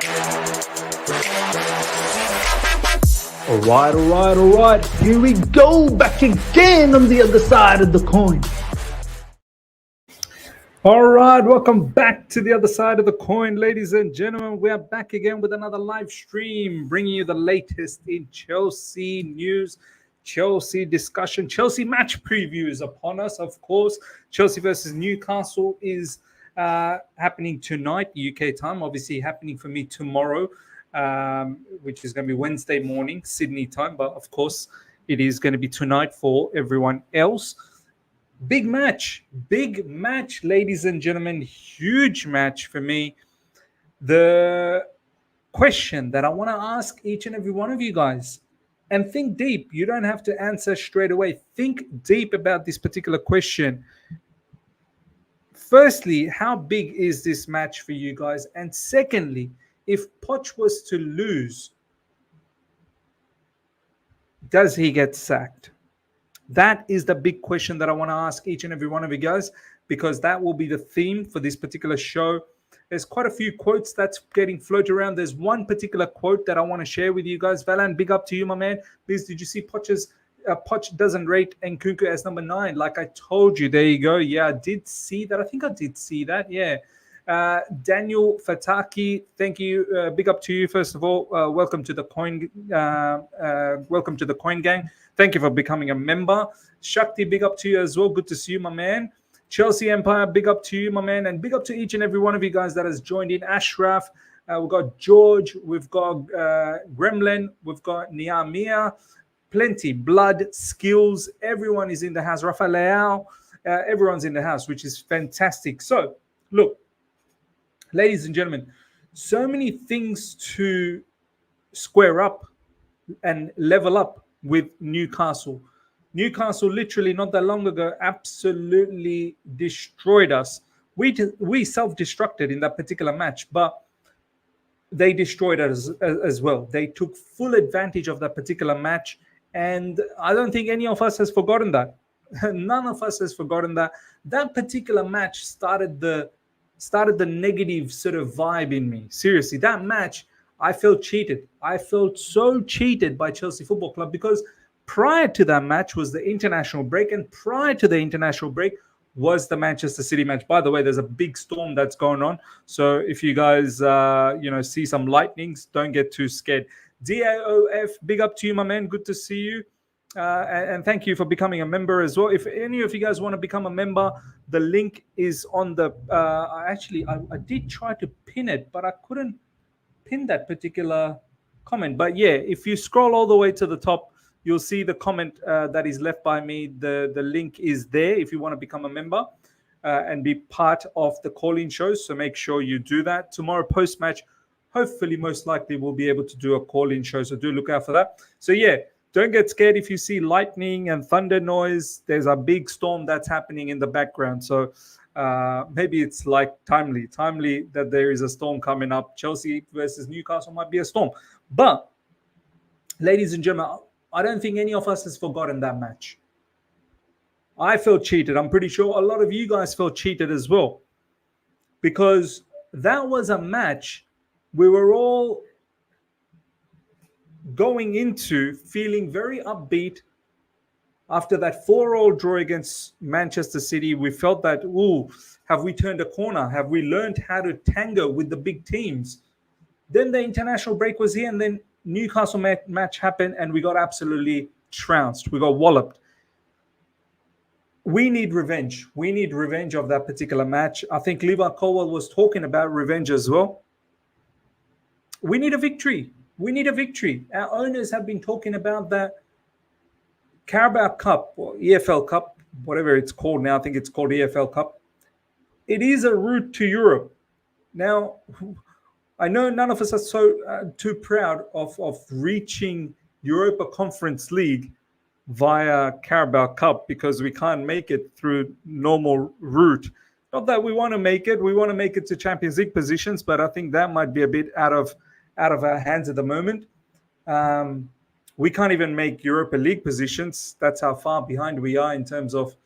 All right. Here we go, back again on the other side of the coin. All right, welcome back to the other side of the coin, ladies and gentlemen. We are back again with another live stream, bringing you the latest in Chelsea news, Chelsea discussion, Chelsea match previews upon us, of course. Chelsea versus Newcastle is happening tonight, UK time, obviously happening for me tomorrow, which is going to be Wednesday morning, Sydney time. But of course, it is going to be tonight for everyone else. Big match, ladies and gentlemen. Huge match for me. The question that I want to ask each and every one of you guys, and think deep. You don't have to answer straight away. Think deep about this particular question. Firstly, how big is this match for you guys? And secondly, if Poch was to lose, does he get sacked? That is the big question that I want to ask each and every one of you guys, because that will be the theme for this particular show. There's quite a few quotes that's getting floated around. There's one particular quote that I want to share with you guys. Valan, big up to you, my man. Please, did you see Poch doesn't rate Nkunku as number 9? Like I told you, there you go. Yeah, I did see that. I think I did see that. Yeah. Daniel Fataki, thank you. Big up to you, first of all. Welcome to the coin. Welcome to the coin gang. Thank you for becoming a member. Shakti, big up to you as well. Good to see you, my man. Chelsea Empire, big up to you, my man. And big up to each and every one of you guys that has joined in. Ashraf, we've got George, we've got Gremlin, we've got Niamia. Plenty. Blood, Skills, everyone is in the house. Rafael, everyone's in the house, which is fantastic. So, look, ladies and gentlemen, so many things to square up and level up with Newcastle. Newcastle literally not that long ago absolutely destroyed us. We self-destructed in that particular match, but they destroyed us as well. They took full advantage of that particular match, and I don't think any of us has forgotten that. None of us has forgotten that. That particular match started the negative sort of vibe in me. Seriously, that match, I felt cheated. I felt so cheated by Chelsea Football Club, because prior to that match was the international break, and prior to the international break was the Manchester City match. By the way, there's a big storm that's going on. So if you guys, see some lightnings, don't get too scared. DAOF, big up to you, my man. Good to see you. And thank you for becoming a member as well. If any of you guys want to become a member, the link is on the... I did try to pin it, but I couldn't pin that particular comment. But yeah, if you scroll all the way to the top, you'll see the comment that is left by me. The link is there if you want to become a member and be part of the call-in shows. So make sure you do that. Tomorrow post-match, hopefully, most likely, we'll be able to do a call-in show. So do look out for that. So yeah, don't get scared if you see lightning and thunder noise. There's a big storm that's happening in the background. So maybe it's like timely that there is a storm coming up. Chelsea versus Newcastle might be a storm. But, ladies and gentlemen, I don't think any of us has forgotten that match. I felt cheated. I'm pretty sure a lot of you guys felt cheated as well, because that was a match we were all going into feeling very upbeat. After that 4-4 draw against Manchester City, we felt that, have we turned a corner? Have we learned how to tango with the big teams? Then the international break was here, and then Newcastle match happened, and we got absolutely trounced. We got walloped. We need revenge. We need revenge of that particular match. I think Levi Colwell was talking about revenge as well. We need a victory. We need a victory. Our owners have been talking about that CARABAO Cup or EFL Cup, whatever it's called now. I think it's called EFL Cup. It is a route to Europe. Now, I know none of us are so too proud of reaching Europa Conference League via Carabao Cup, because we can't make it through normal route. Not that we want to make it. We want to make it to Champions League positions, but I think that might be a bit out of our hands at the moment. We can't even make Europa League positions. That's how far behind we are in terms of,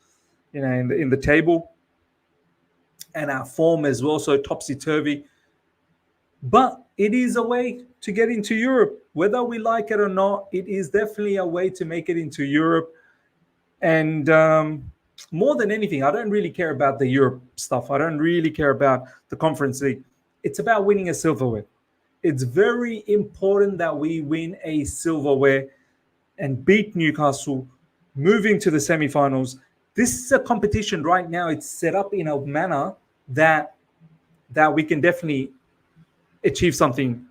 in the table, and our form as well. So topsy-turvy. But it is a way to get into Europe. Whether we like it or not, it is definitely a way to make it into Europe. And more than anything, I don't really care about the Europe stuff. I don't really care about the Conference League. It's about winning a silverware. It's very important that we win a silverware and beat Newcastle, moving to the semi-finals. This is a competition right now. It's set up in a manner that we can definitely achieve something,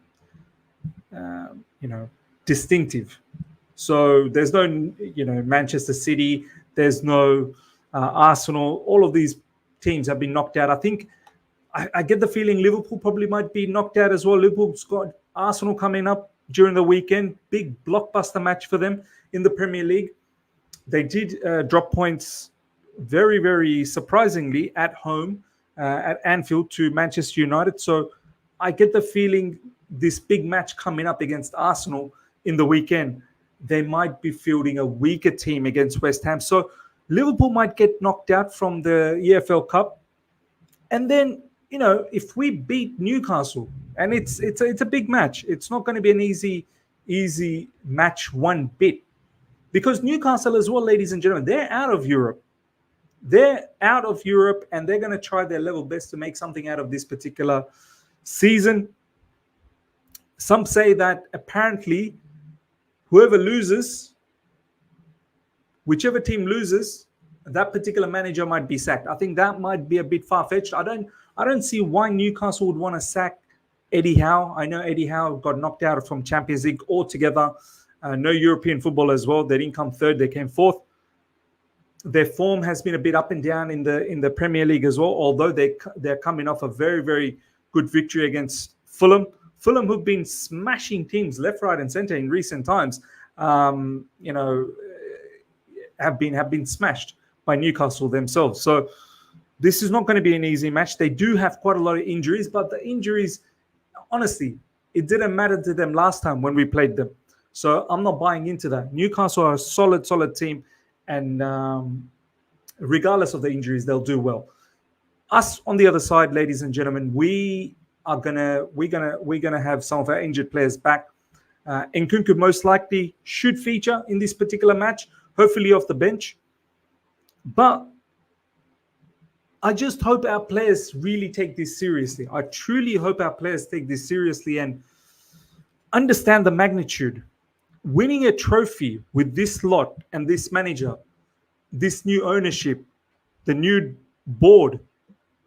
distinctive. So there's no, Manchester City. There's no Arsenal. All of these teams have been knocked out. I think I get the feeling Liverpool probably might be knocked out as well. Liverpool's got Arsenal coming up during the weekend. Big blockbuster match for them in the Premier League. They did drop points very, very surprisingly at home at Anfield to Manchester United. So I get the feeling this big match coming up against Arsenal in the weekend, they might be fielding a weaker team against West Ham. So Liverpool might get knocked out from the EFL Cup. And then, if we beat Newcastle, and it's a big match, it's not going to be an easy match one bit. Because Newcastle as well, ladies and gentlemen, they're out of Europe. They're out of Europe, and they're going to try their level best to make something out of this particular season. Some say that apparently whoever loses, whichever team loses, that particular manager might be sacked. I think that might be a bit far-fetched. I don't see why Newcastle would want to sack Eddie Howe. I know Eddie Howe got knocked out from Champions League altogether. No European football as well. They didn't come third. They came fourth. Their form has been a bit up and down in the Premier League as well, although they're coming off a very, very good victory against Fulham. Fulham, who've been smashing teams left, right, and centre in recent times, have been smashed by Newcastle themselves. So this is not going to be an easy match. They do have quite a lot of injuries, but the injuries, honestly, it didn't matter to them last time when we played them. So I'm not buying into that. Newcastle are a solid team, and regardless of the injuries, they'll do well. Us on the other side, ladies and gentlemen, we're gonna have some of our injured players back. Nkunku most likely should feature in this particular match, hopefully off the bench. But I just hope our players really take this seriously. I truly hope our players take this seriously and understand the magnitude. Winning a trophy with this lot and this manager, this new ownership, the new board,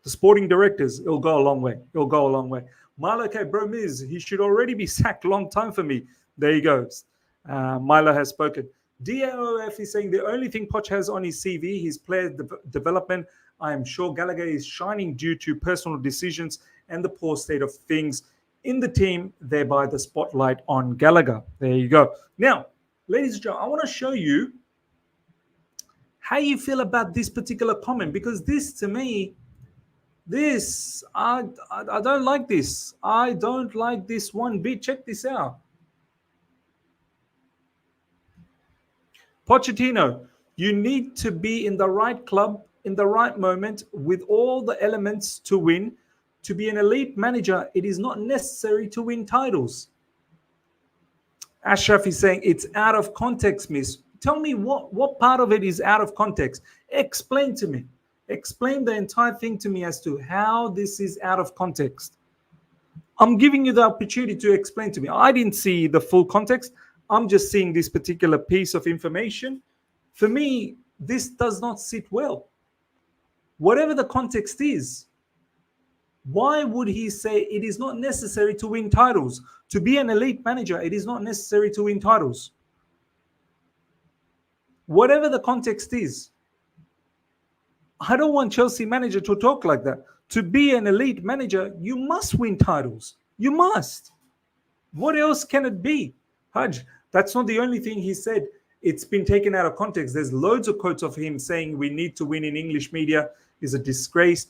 the sporting directors, it'll go a long way. It'll go a long way. Milo K. Bromiz, he should already be sacked long time for me. There he goes. Milo has spoken. DAOF is saying the only thing Poch has on his CV, his player development. I am sure Gallagher is shining due to personal decisions and the poor state of things in the team, thereby the spotlight on Gallagher. There you go. Now, ladies and gentlemen, I want to show you how you feel about this particular comment, because this, to me, I don't like this. I don't like this one bit. Check this out. Pochettino, you need to be in the right club, in the right moment, with all the elements to win. To be an elite manager, it is not necessary to win titles. Ashraf is saying it's out of context, miss. Tell me what part of it is out of context. Explain to me. Explain the entire thing to me as to how this is out of context. I'm giving you the opportunity to explain to me. I didn't see the full context. I'm just seeing this particular piece of information. For me, this does not sit well. Whatever the context is, why would he say it is not necessary to win titles? To be an elite manager, it is not necessary to win titles. Whatever the context is, I don't want Chelsea manager to talk like that. To be an elite manager, you must win titles. You must. What else can it be? Haj, that's not the only thing he said. It's been taken out of context. There's loads of quotes of him saying we need to win in English media is a disgrace.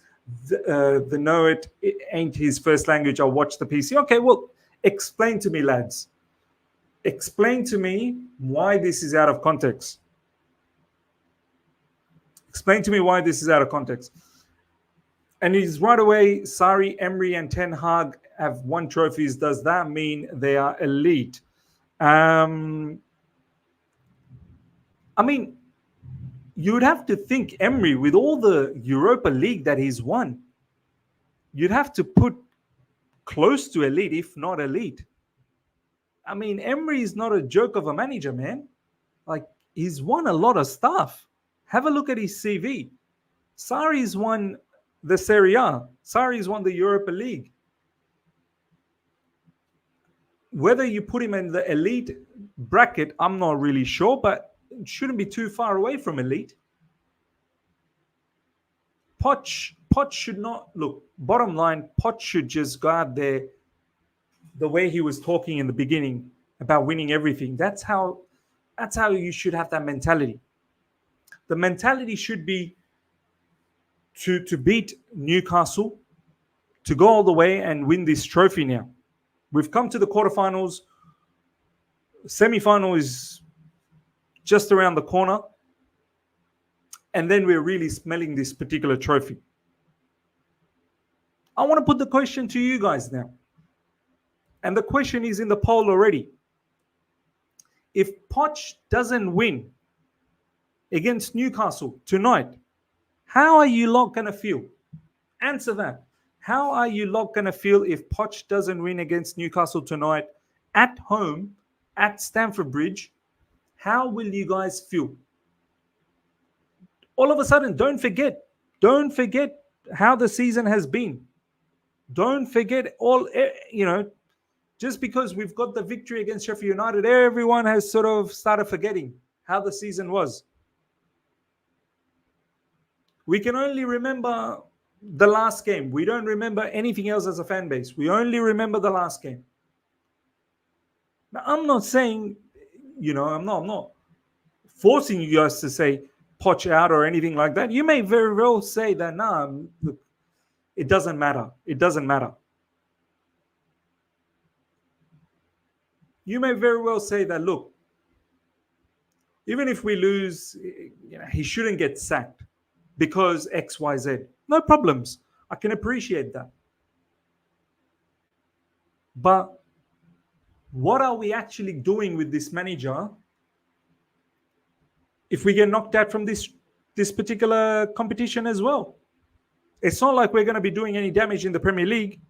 The know it ain't his first language. I'll watch the PC. Okay, well, explain to me, lads. Explain to me why this is out of context. Explain to me why this is out of context. And he's right away, Sarri, Emery, and Ten Hag have won trophies, does that mean they are elite? I mean, you'd have to think Emery, with all the Europa League that he's won, you'd have to put close to elite, if not elite. I mean, Emery is not a joke of a manager, man. Like, he's won a lot of stuff. Have a look at his CV. Sarri's won the Serie A. Sarri's won the Europa League. Whether you put him in the elite bracket, I'm not really sure, but it shouldn't be too far away from elite. Poch should not, look, bottom line, Poch should just go out there the way he was talking in the beginning about winning everything. That's how you should have that mentality. The mentality should be to beat Newcastle, to go all the way and win this trophy now. We've come to the quarterfinals. Semi-final is just around the corner. And then we're really smelling this particular trophy. I want to put the question to you guys now. And the question is in the poll already. If Poch doesn't win against Newcastle tonight, how are you lot going to feel? Answer that. How are you lot going to feel if Poch doesn't win against Newcastle tonight at home at Stamford Bridge? How will you guys feel? All of a sudden, don't forget how the season has been. Don't forget just because we've got the victory against Sheffield United, everyone has sort of started forgetting how the season was. We can only remember the last game. We don't remember anything else as a fan base. We only remember the last game. Now, I'm not saying, I'm not forcing you guys to say Poch out or anything like that. You may very well say that, look, it doesn't matter. It doesn't matter. You may very well say that, look, even if we lose, he shouldn't get sacked because X, Y, Z. No problems. I can appreciate that. But what are we actually doing with this manager if we get knocked out from this particular competition as well? It's not like we're going to be doing any damage in the Premier League.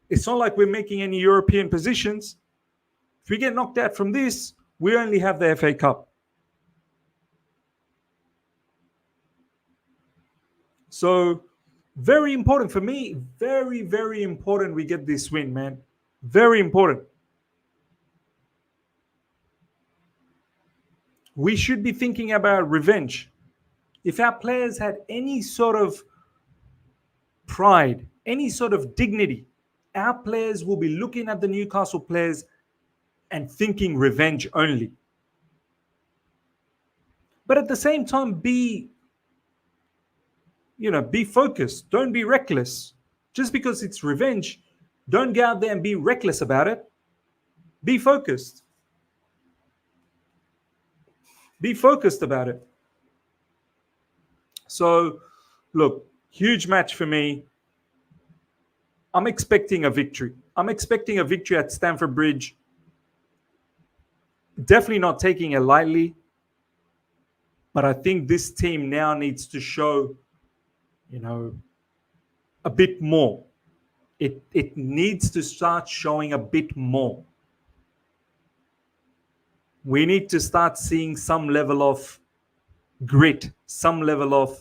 It's not like we're making any European positions. If we get knocked out from this, we only have the FA Cup. So, very important for me. Very, very important we get this win, man. Very important. We should be thinking about revenge. If our players had any sort of pride, any sort of dignity, our players will be looking at the Newcastle players and thinking revenge only. But at the same time, be focused. Don't be reckless. Just because it's revenge, don't go out there and be reckless about it. Be focused. Be focused about it. So, look, huge match for me. I'm expecting a victory. I'm expecting a victory at Stamford Bridge. Definitely not taking it lightly. But I think this team now needs to show, a bit more. It needs to start showing a bit more. We need to start seeing some level of grit, some level of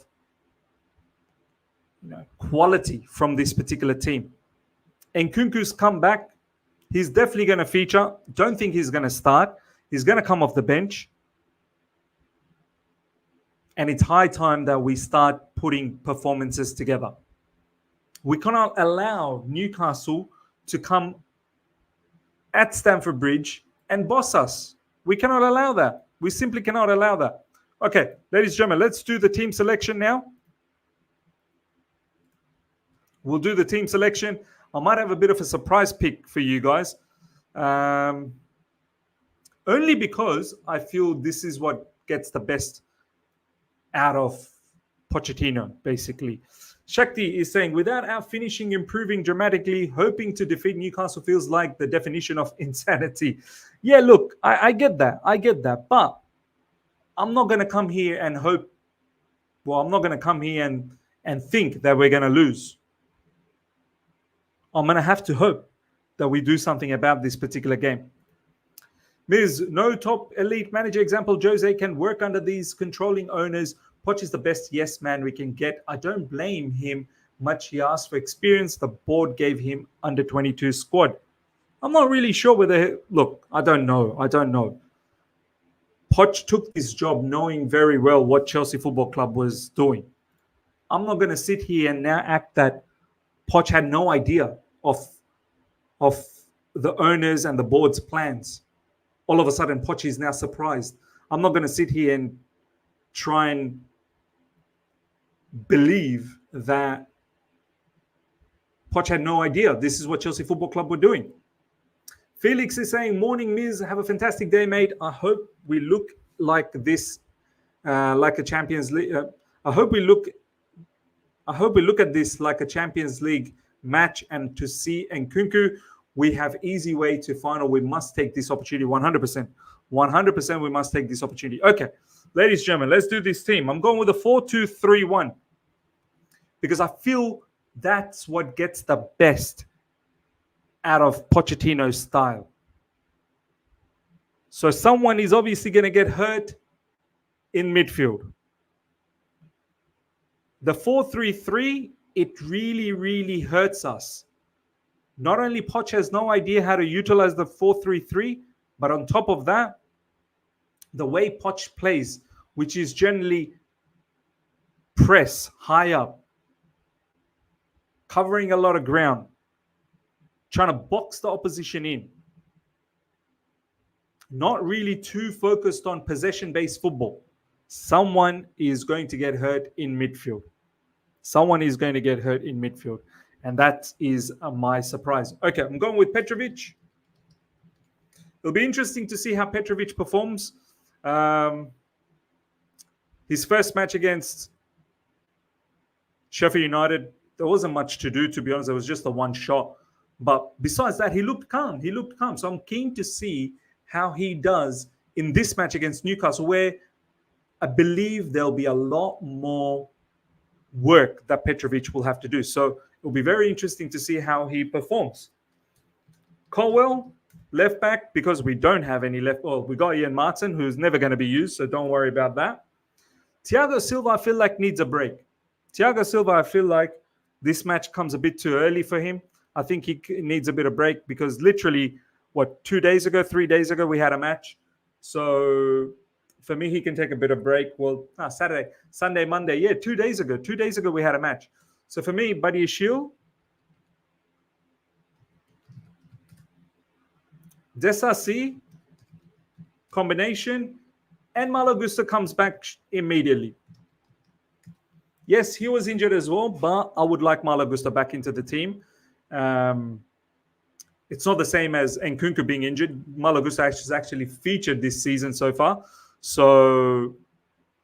quality from this particular team. Nkunku's come back. He's definitely going to feature. Don't think he's going to start. He's going to come off the bench. And it's high time that we start putting performances together. We cannot allow Newcastle to come at Stamford Bridge and boss us. We cannot allow that. We simply cannot allow that. Okay, ladies and gentlemen, let's do the team selection now. We'll do the team selection. I might have a bit of a surprise pick for you guys. Only because I feel this is what gets the best out of Pochettino, basically. Shakti is saying, without our finishing improving dramatically, hoping to defeat Newcastle feels like the definition of insanity. Yeah, look, I get that. I get that. But I'm not going to come here and hope. Well, I'm not going to come here and think that we're going to lose. I'm going to have to hope that we do something about this particular game. Ms. No top elite manager example, Jose can work under these controlling owners. Poch is the best yes man we can get. I don't blame him much. He asked for experience. The board gave him under 22 squad. I'm not really sure whether... Look, I don't know. Poch took this job knowing very well what Chelsea Football Club was doing. I'm not going to sit here and now act that Poch had no idea of the owners and the board's plans. All of a sudden, Poch is now surprised. I'm not going to sit here and try and believe that Poch had no idea this is what Chelsea Football Club were doing. Felix is saying, morning, Miz. Have a fantastic day, mate. I hope we look like this, like a Champions League. I hope we look at this like a Champions League match, and to see Nkunku, we have easy way to final. We must take this opportunity 100%. 100% we must take this opportunity. Okay, ladies and gentlemen, let's do this team. I'm going with a 4-2-3-1 because I feel that's what gets the best out of Pochettino's style. So someone is obviously going to get hurt in midfield. The 4-3-3, it really, really hurts us. Not only Poch has no idea how to utilize the 4-3-3, but on top of that, the way Poch plays, which is generally press high up, covering a lot of ground, trying to box the opposition in. Not really too focused on possession-based football. Someone is going to get hurt in midfield. Someone is going to get hurt in midfield. And that is my surprise. Okay, I'm going with Petrovic. It'll be interesting to see how Petrovic performs. His first match against Sheffield United, there wasn't much to do, to be honest. It was just a one shot. But besides that, he looked calm. So I'm keen to see how he does in this match against Newcastle, where I believe there'll be a lot more work that Petrovic will have to do. So it'll be very interesting to see how he performs. Colwell, left back, because we don't have any left. Well, we got Ian Martin, who's never going to be used, so don't worry about that. Thiago Silva, I feel like needs a break. Thiago Silva, I feel like this match comes a bit too early for him. I think he needs a bit of break because literally, 3 days ago, we had a match. So for me, he can take a bit of break. Well, Saturday, Sunday, Monday. Yeah, 2 days ago. 2 days ago, we had a match. So for me, Buddy Shield, Desasi, combination, and Malagusta comes back immediately. Yes, he was injured as well, but I would like Malagusta back into the team. It's not the same as Nkunku being injured. Malagusta has actually featured this season so far. So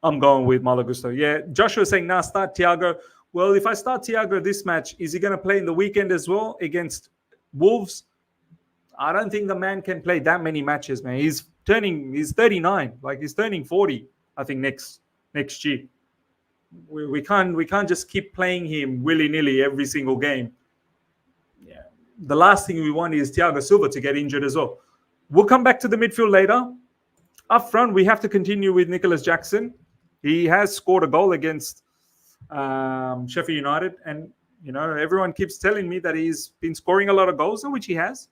I'm going with Malagusta. Yeah, Joshua saying, start Thiago. Well, if I start Thiago this match, is he going to play in the weekend as well against Wolves? I don't think the man can play that many matches, man. He's 39. Like, he's turning 40, I think, next year. We can't just keep playing him willy-nilly every single game. Yeah. The last thing we want is Thiago Silva to get injured as well. We'll come back to the midfield later. Up front, we have to continue with Nicholas Jackson. He has scored a goal against Sheffield United. And, everyone keeps telling me that he's been scoring a lot of goals, which he has.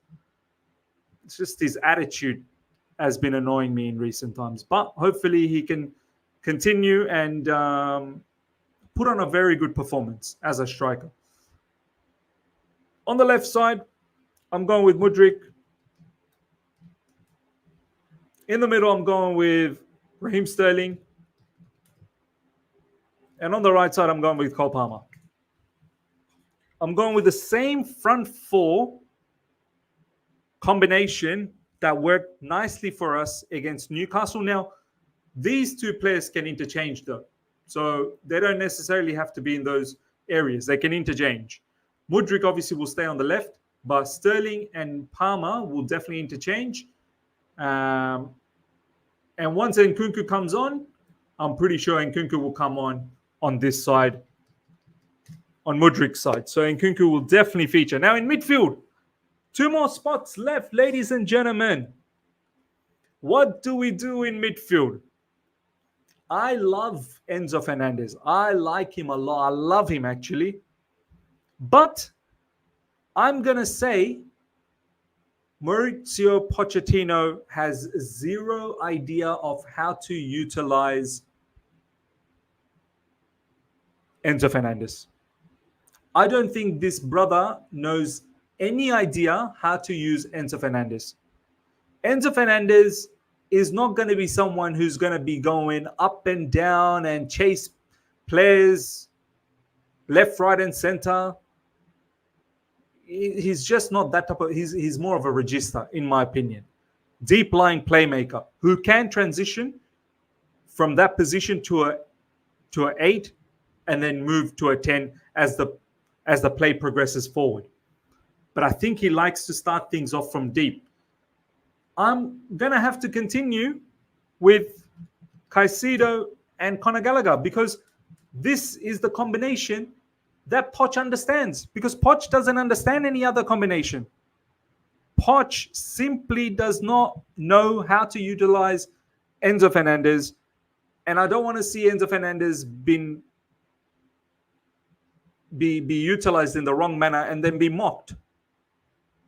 It's just his attitude has been annoying me in recent times. But hopefully he can continue and put on a very good performance as a striker. On the left side, I'm going with Mudryk. In the middle, I'm going with Raheem Sterling. And on the right side, I'm going with Cole Palmer. I'm going with the same front four combination that worked nicely for us against Newcastle. Now, these two players can interchange, though. So they don't necessarily have to be in those areas. They can interchange. Mudryk obviously will stay on the left, but Sterling and Palmer will definitely interchange. And once Nkunku comes on, I'm pretty sure Nkunku will come on this side, on Mudryk's side. So Nkunku will definitely feature. Now in midfield, 2 more spots left, ladies and gentlemen. What do we do in midfield? I love Enzo Fernandez. I like him a lot. I love him, actually. But I'm going to say Mauricio Pochettino has zero idea of how to utilize Enzo Fernandez. I don't think this brother knows any idea how to use Enzo Fernandez. Enzo Fernandez is not going to be someone who's going to be going up and down and chase players left, right, and center. He's just not that type of. He's more of a register, in my opinion. Deep lying playmaker who can transition from that position to a 8 and then move to a 10 as the play progresses forward. But I think he likes to start things off from deep. I'm going to have to continue with Caicedo and Conor Gallagher because this is the combination that Poch understands, because Poch doesn't understand any other combination. Poch simply does not know how to utilize Enzo Fernandez, and I don't want to see Enzo Fernandez be utilized in the wrong manner and then be mocked.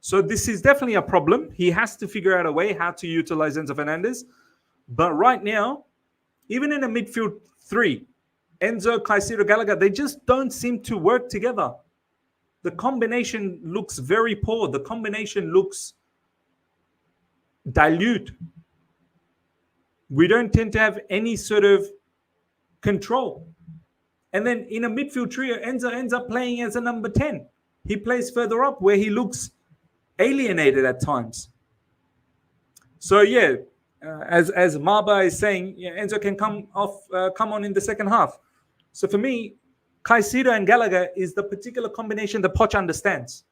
So this is definitely a problem. He has to figure out a way how to utilize Enzo Fernandez. But right now, even in a midfield 3, Enzo, Caicedo, Gallagher, they just don't seem to work together. The combination looks very poor. The combination looks dilute. We don't tend to have any sort of control. And then in a midfield trio, Enzo ends up playing as a number 10. He plays further up where he looks alienated at times. So yeah, as Marba is saying, yeah, Enzo can come on in the second half. So for me, Caicedo and Gallagher is the particular combination that Poch understands.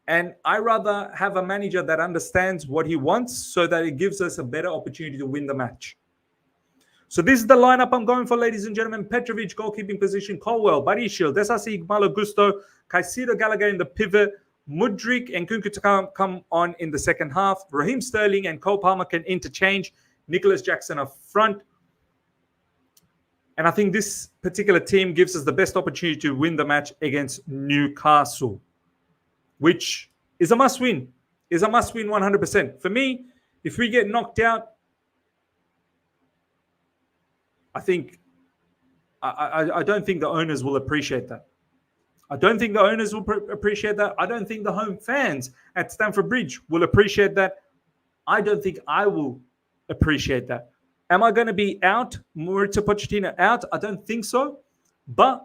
And I rather have a manager that understands what he wants so that it gives us a better opportunity to win the match. So this is the lineup I'm going for, ladies and gentlemen. Petrovic, goalkeeping position. Colwell, Barichil, Desasi, Malo Gusto, Caicedo, Gallagher in the pivot. Mudryk and Nkunku to come on in the second half. Raheem Sterling and Cole Palmer can interchange. Nicholas Jackson up front. And I think this particular team gives us the best opportunity to win the match against Newcastle, which is a must-win. Is a must-win 100%. For me, if we get knocked out, I don't think the owners will appreciate that. I don't think the owners will appreciate that. I don't think the home fans at Stamford Bridge will appreciate that. I don't think I will appreciate that. Am I going to be out? Mauricio Pochettino out? I don't think so. But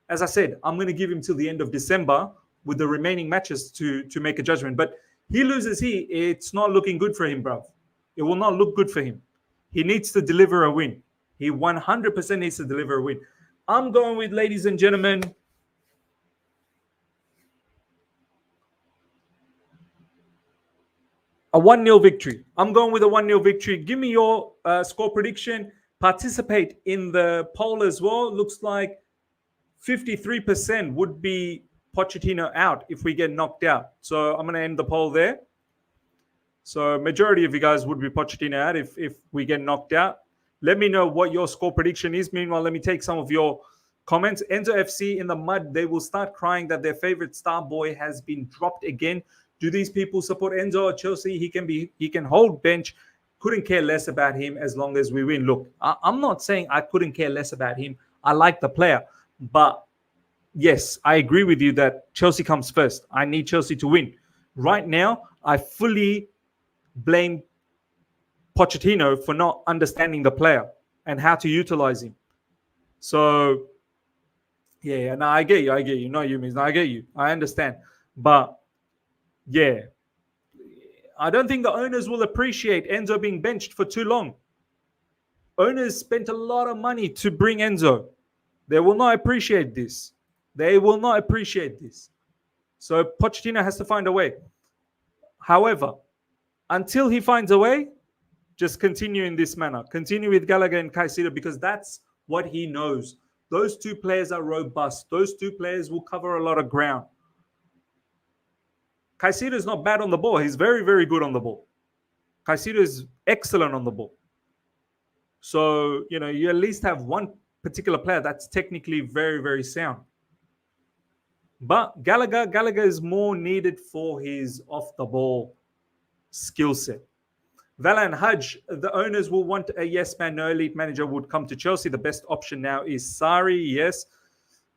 as I said, I'm going to give him till the end of December with the remaining matches to make a judgment. But he loses here, it's not looking good for him, bruv. It will not look good for him. He needs to deliver a win. He 100% needs to deliver a win. I'm going with, ladies and gentlemen, a 1-0 victory. I'm going with a 1-0 victory. Give me your score prediction. Participate in the poll as well. Looks like 53% would be Pochettino out if we get knocked out. So I'm going to end the poll there. So majority of you guys would be Pochettino out if we get knocked out. Let me know what your score prediction is. Meanwhile, let me take some of your comments. Enzo FC in the mud. They will start crying that their favorite star boy has been dropped again. Do these people support Enzo or Chelsea? He can hold bench. Couldn't care less about him as long as we win. Look, I'm not saying I couldn't care less about him. I like the player. But yes, I agree with you that Chelsea comes first. I need Chelsea to win. Right now, I fully blame Pochettino for not understanding the player and how to utilize him. So, yeah, no, I get you. No, you mean, no, I get you. I understand. But, yeah, I don't think the owners will appreciate Enzo being benched for too long. Owners spent a lot of money to bring Enzo. They will not appreciate this. They will not appreciate this. So Pochettino has to find a way. However, until he finds a way, just continue in this manner. Continue with Gallagher and Caicedo because that's what he knows. Those two players are robust. Those two players will cover a lot of ground. Caicedo is not bad on the ball. He's very, very good on the ball. Caicedo is excellent on the ball. So, you at least have one particular player that's technically very, very sound. But Gallagher is more needed for his off-the-ball skill set. Vala and Hudge, the owners will want a yes man, no elite manager would come to Chelsea. The best option now is Sarri, yes.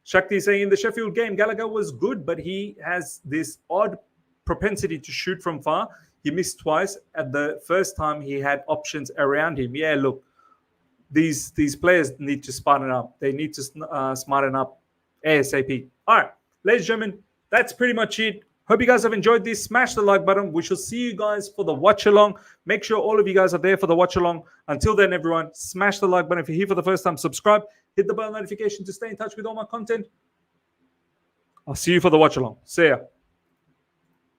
Shakti is saying in the Sheffield game, Gallagher was good, but he has this odd propensity to shoot from far. He missed twice. At the first time, he had options around him. Yeah, look, these players need to smarten up. They need to smarten up ASAP. All right, ladies and gentlemen, that's pretty much it. Hope you guys have enjoyed this. Smash the like button. We shall see you guys for the watch along. Make sure all of you guys are there for the watch along. Until then, everyone, smash the like button. If you're here for the first time, subscribe. Hit the bell notification to stay in touch with all my content. I'll see you for the watch along. See ya.